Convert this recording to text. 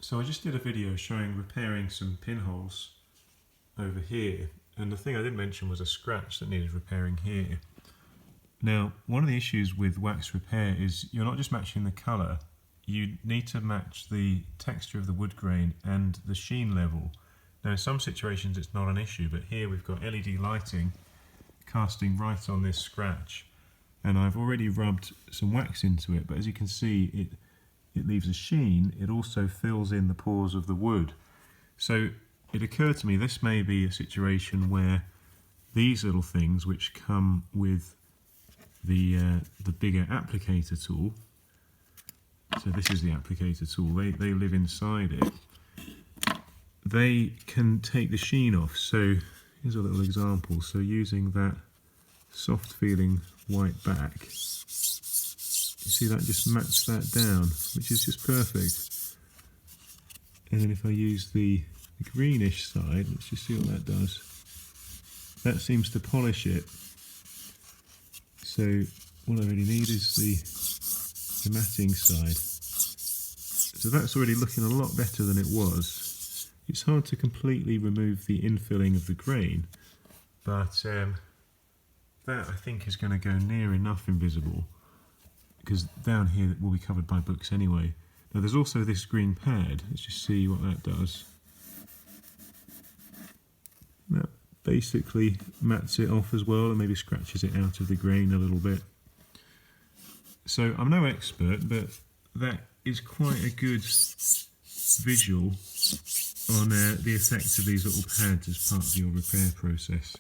So I just did a video showing repairing some pinholes over here, and the thing I didn't mention was a scratch that needed repairing here. Now, one of the issues with wax repair is you're not just matching the colour, you need to match the texture of the wood grain and the sheen level. Now in some situations it's not an issue, but here we've got LED lighting casting right on this scratch, and I've already rubbed some wax into it, but as you can see it leaves a sheen. It also fills in the pores of the wood. So it occurred to me this may be a situation where these little things which come with the bigger applicator tool, so this is the applicator tool, they live inside it, they can take the sheen off. So here's a little example. So using that soft feeling white back, you see that just mats that down, which is just perfect. And then if I use the greenish side, let's just see what that does. That seems to polish it. So all I really need is the matting side. So that's already looking a lot better than it was. It's hard to completely remove the infilling of the grain, but that I think is going to go near enough invisible, because down here it will be covered by books anyway. Now there's also this green pad. Let's just see what that does. That basically mats it off as well and maybe scratches it out of the grain a little bit. So I'm no expert, but that is quite a good visual on the effect of these little pads as part of your repair process.